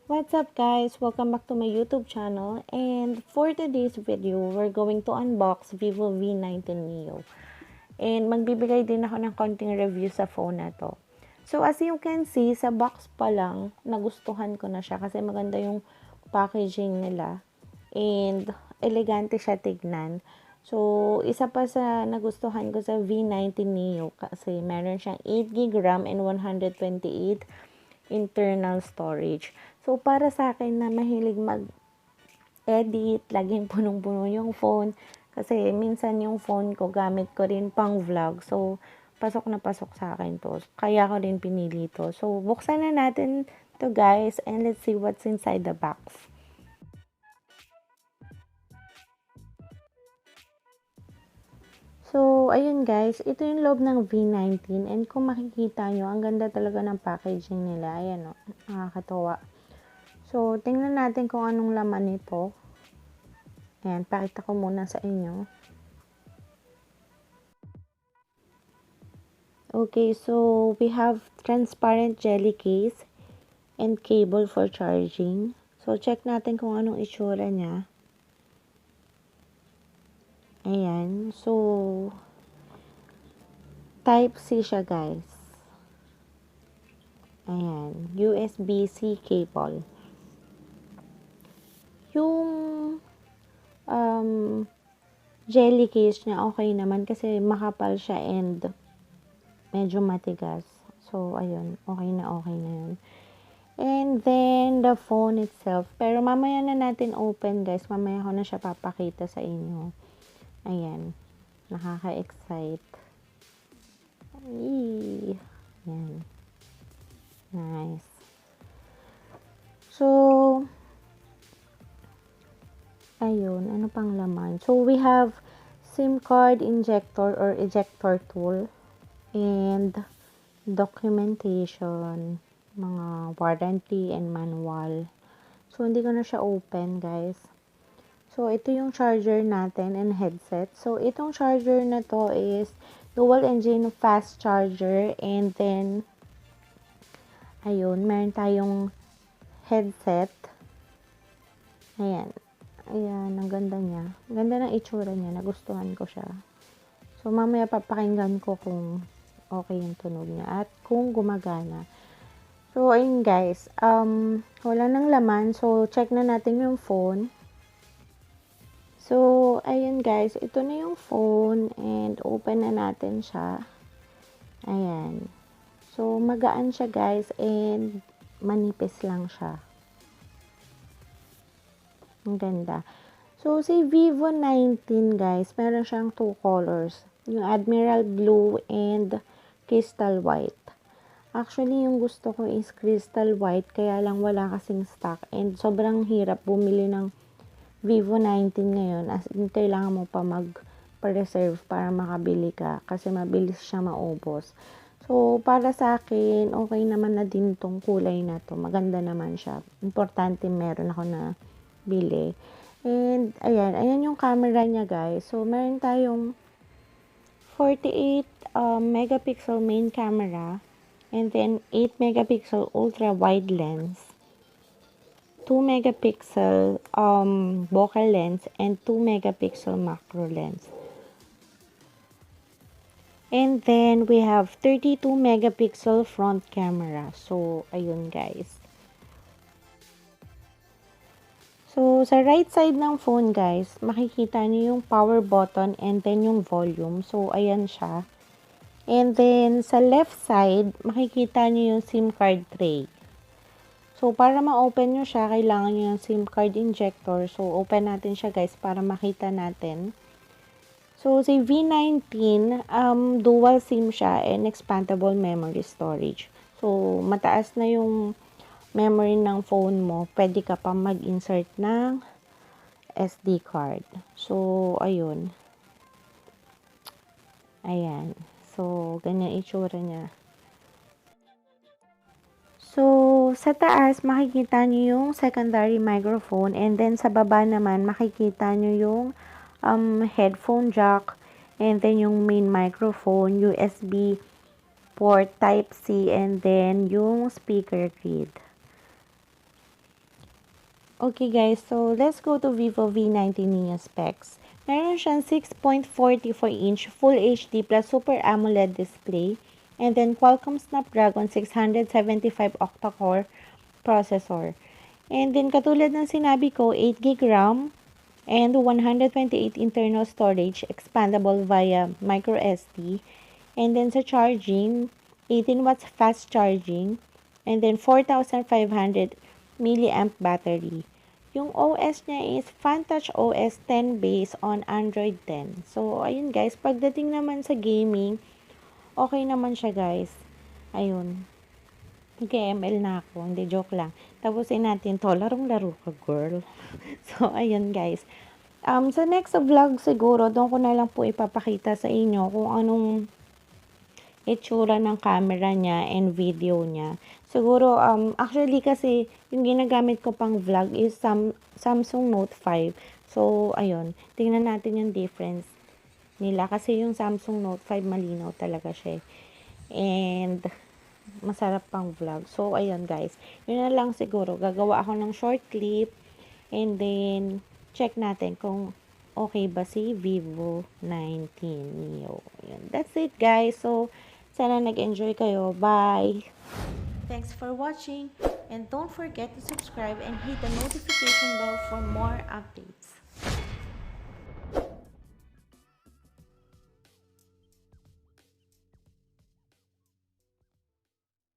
What's up guys? Welcome back to my YouTube channel, and for today's video, we're going to unbox Vivo V19 Neo. And magbibigay din ako ng konting review sa phone na to. So as you can see, sa box pa lang, nagustuhan ko na siya kasi maganda yung packaging nila. And elegante siya tignan. So isa pa sa nagustuhan ko sa V19 Neo kasi meron siyang 8GB RAM and 128 internal storage. So, para sa akin na mahilig mag-edit, laging punong-puno yung phone. Kasi minsan yung phone ko, gamit ko rin pang vlog. So, pasok na pasok sa akin to. Kaya ko rin pinili to. So, buksan na natin to guys, and let's see what's inside the box. So, ayun guys, ito yung loob ng V19, and kung makikita nyo, ang ganda talaga ng packaging nila. Ayan o, nakakatawa. So, tingnan natin kung anong laman nito. Ayan, pakita ko muna sa inyo. Okay, so we have transparent jelly case and cable for charging. So, check natin kung anong itsura niya. Ayan. So, Type-C siya, guys. Ayan. USB-C cable. Yung jelly case niya, okay naman kasi makapal siya and medyo matigas. So, ayun. Okay na yun. And then, the phone itself. Pero mamaya na natin open, guys. Mamaya ko na siya papakita sa inyo. Ayan. Nakaka-excite. Ayan. Nice. So, ayun. Ano pang laman? So, we have SIM card injector or ejector tool. And documentation, mga warranty and manual. So, hindi ko na siya open, guys. So, ito yung charger natin and headset. So, itong charger na to is dual engine fast charger, and then ayun, meron tayong headset. Ayan. Ayan, ang ganda niya. Ang ganda ng itsura niya. Nagustuhan ko siya. So, mamaya papakinggan ko kung okay yung tunog niya at kung gumagana. So, ayun guys, wala nang laman. So, check na natin yung phone. So, ayun guys, ito na yung phone and open na natin siya. Ayan. So, magaan siya guys and manipis lang siya. Ang ganda. So, si Vivo 19 guys, meron siyang two colors. Yung Admiral Blue and Crystal White. Actually, yung gusto ko is Crystal White, kaya lang wala kasing stock. And sobrang hirap bumili ng Vivo 19 ngayon. As in, kailangan mo pa mag-reserve para makabili ka. Kasi mabilis siya maubos. So, para sa akin, okay naman na din tong kulay na to. Maganda naman siya. Importante meron ako na bili. And, ayan yung camera niya guys. So, meron tayong 48 megapixel main camera. And then, 8 megapixel ultra wide lens. 2 megapixel focal lens. And 2 megapixel macro lens. And then, we have 32 megapixel front camera. So, ayun guys. So, sa right side ng phone guys, makikita niyo yung power button and then yung volume. So, ayan siya. And then, sa left side, makikita niyo yung SIM card tray. So, para ma-open nyo siya, kailangan nyo yung SIM card injector. So, open natin siya guys para makita natin. So, si V19, dual SIM siya and expandable memory storage. So, mataas na yung memory ng phone mo. Pwede ka pa mag-insert ng SD card. So, ayun. Ayan. So, ganyan itsura niya. So, sa taas, makikita nyo yung secondary microphone. And then, sa baba naman, makikita nyo yung headphone jack. And then, yung main microphone, USB port Type-C. And then, yung speaker grid. Okay guys, so let's go to Vivo V19 Neo specs. Meron siyang 6.44-inch Full HD plus Super AMOLED display. And then Qualcomm Snapdragon 675 octa-core processor. And then katulad ng sinabi ko, 8GB RAM and 128 internal storage expandable via micro SD. And then sa charging, 18 watts fast charging. And then 4,500 milliamp battery. Yung OS niya is FunTouch OS 10 based on Android 10. So, ayun guys, pagdating naman sa gaming, okay naman siya guys. Ayun. Nag-ML na ako. Hindi, joke lang. Tapusin natin to. Larong-laro ka, girl. So, ayun guys. Sa next vlog siguro, doon ko na lang po ipapakita sa inyo kung anong itsura ng camera niya and video niya. Siguro, actually kasi, yung ginagamit ko pang vlog is Samsung Note 5. So, ayun. Tingnan natin yung difference nila. Kasi yung Samsung Note 5, malinaw talaga siya. And, masarap pang vlog. So, ayun guys. Yun na lang siguro. Gagawa ako ng short clip. And then, check natin kung okay ba si Vivo 19 Neo. Yun. That's it guys. So, sana nag-enjoy kayo. Bye! Thanks for watching. And don't forget to subscribe and hit the notification bell for more updates.